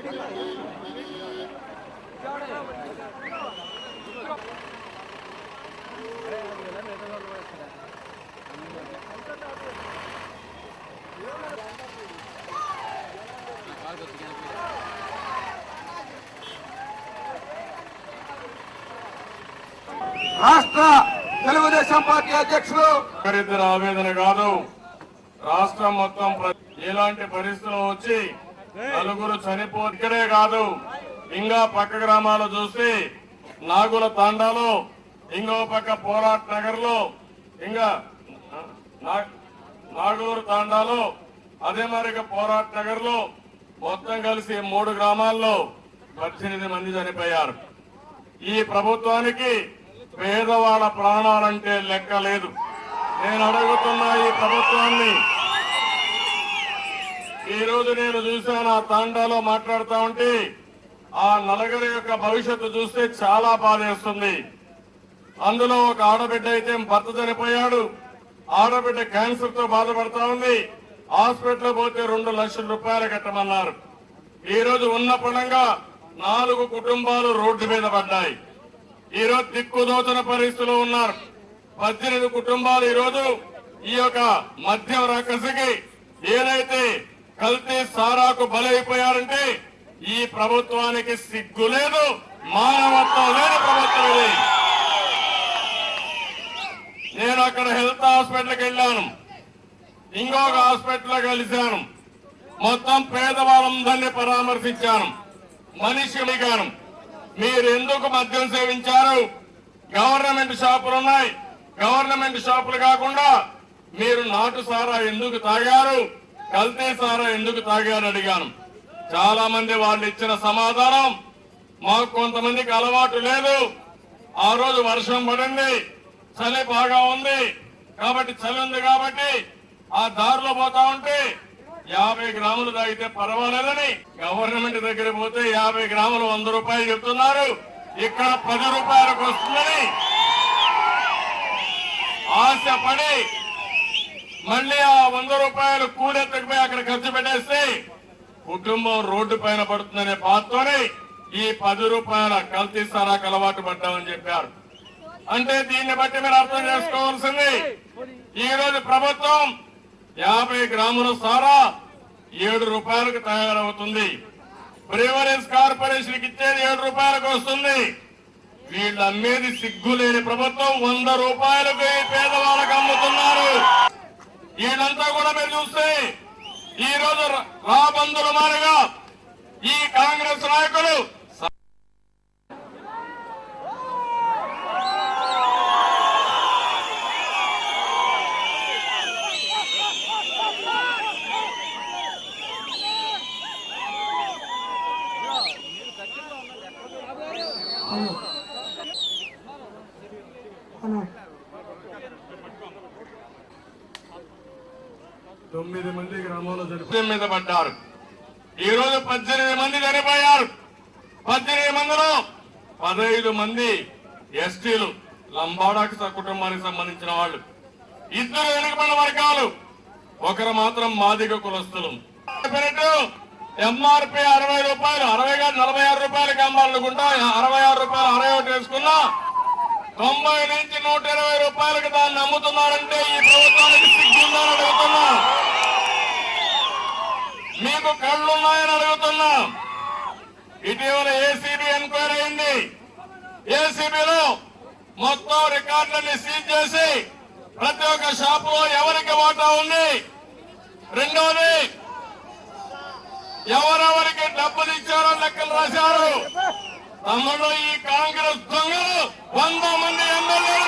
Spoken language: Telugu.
రాష్ట్ర తెలుగుదేశం పార్టీ అధ్యక్షులు ఇద్దరు ఆవేదన కాదు, రాష్ట్రం మొత్తం ఎలాంటి పరిస్థితులు వచ్చి నలుగురు చనిపోతే ఇక్కడే కాదు, ఇంకా పక్క గ్రామాలు చూస్తే నాగుల తాండాలో, ఇంకో పక్క పోరాట్ నగర్ లో, ఇంకా నాగూరు తాండాలో, అదే మరి పోరాట్ నగర్ లో మొత్తం కలిసి 3 గ్రామాల్లో 18 మంది చనిపోయారు. ఈ ప్రభుత్వానికి పేదవాళ్ళ ప్రాణాలంటే లెక్క లేదు. నేను అడుగుతున్నా ఈ ప్రభుత్వాన్ని, ఈ రోజు నేను చూశాను ఆ తాండాలో మాట్లాడుతూ ఉంటే ఆ నలుగురి యొక్క భవిష్యత్తు చూస్తే చాలా బాధేస్తుంది. అందులో ఒక ఆడబిడ్డ అయితే భర్త చనిపోయాడు, ఆడబిడ్డ క్యాన్సర్ తో బాధపడతా ఉంది. హాస్పిటల్ పోతే 2 లక్షల రూపాయలు కట్టమన్నారు. ఈ రోజు ఉన్న పడంగా 4 కుటుంబాలు రోడ్డు మీద పడ్డాయి. ఈ రోజు దిక్కుదోచన పరిస్థితుల్లో ఉన్నారు. 18 కుటుంబాలు ఈ రోజు ఈ యొక్క మద్యం రకసికి ఏదైతే కల్తీ సారాకు బలైపోయారంటే ఈ ప్రభుత్వానికి సిగ్గు లేదు, మానవత్వం లేని ప్రభుత్వం ఇది. నేను అక్కడ హెల్త్ హాస్పిటల్కి వెళ్ళాను, ఇంకొక హాస్పిటల్ కలిశాను, మొత్తం పేదవాళ్ళందరినీ పరామర్శించాను, మనిషి అడిగాను, మీరు ఎందుకు మద్యం సేవించారు? గవర్నమెంట్ షాపులు ఉన్నాయి, గవర్నమెంట్ షాపులు కాకుండా మీరు నాటు సారా ఎందుకు తాగారు, కల్తీ సారా ఎందుకు తాగారు అడిగాను. చాలా మంది వాళ్ళు ఇచ్చిన సమాధానం, మాకు కొంతమందికి అలవాటు లేదు, ఆ రోజు వర్షం పడింది, చలి బాగా ఉంది కాబట్టి, చలి ఉంది కాబట్టి ఆ దారిలో పోతా ఉంటే 50 గ్రాములు తాగితే పర్వాలేదని గవర్నమెంట్ దగ్గర పోతే 50 గ్రాములు 100 రూపాయలు చెప్తున్నారు, ఇక్కడ 10 రూపాయలకు వస్తుందని ఆశపడి మళ్ళీ ఆ 100 రూపాయలు కూలెత్తకపోయి అక్కడ ఖర్చు పెట్టేస్తే కుటుంబం రోడ్డు పైన పడుతుందనే బాధతోనే ఈ 10 రూపాయల కల్తీ సారాకు అలవాటు పడ్డామని చెప్పారు. అంటే దీన్ని బట్టి మీరు అర్థం చేసుకోవాల్సింది, ఈ రోజు ప్రభుత్వం 50 గ్రాముల సారా 7 రూపాయలకు తయారవుతుంది. బ్రేవరీస్ కార్పొరేషన్కి ఇచ్చేది 7 రూపాయలకు వస్తుంది. వీళ్ళు అమ్మేది సిగ్గులేని ప్రభుత్వం 100 రూపాయలకు పేదవాళ్ళకు అమ్ముతున్నారు. వీళ్ళంతా కూడా మీరు చూస్తే ఈ రోజు రాబందుల మారిగా ఈ కాంగ్రెస్ నాయకులు తొమ్మిది మంది గ్రామాల్లో చనిపోయి మీద పడ్డారు. ఈ రోజు 18 మంది చనిపోయారు. 18 మందిలో 15 మంది ఎస్టీలు, లంబాడాకి కుటుంబానికి సంబంధించిన వాళ్ళు, 2 వెనుకబడిన వర్గాలు, 1 మాత్రం మాదిగ కులస్తులు. ఎంఆర్పీ 60 రూపాయలు, 60 కాదు 46 రూపాయలకి అమ్మాలనుకుంటా, 66 రూపాయలు 61 వేసుకున్నా 90 నుంచి 120 రూపాయలకు దాన్ని అమ్ముతున్నారంటే ఈ ప్రభుత్వానికి సిగ్గుందని అడుగుతున్నా, మీకు కళ్ళున్నాయని అడుగుతున్నా. ఇటీవల ఏసీబీ ఎంక్వైరీ అయింది. ఏసీబీలో మొత్తం రికార్డులన్నీ సీజ్ చేసి ప్రతి ఒక్క షాపులో ఎవరికి వాటా ఉంది, రెండోది ఎవరెవరికి డబ్బులు ఇచ్చారో లెక్కలు రాశారు. తమ్ముడు ఈ కాంగ్రెస్ దొంగలు 100 మంది ఎమ్మెల్యేలు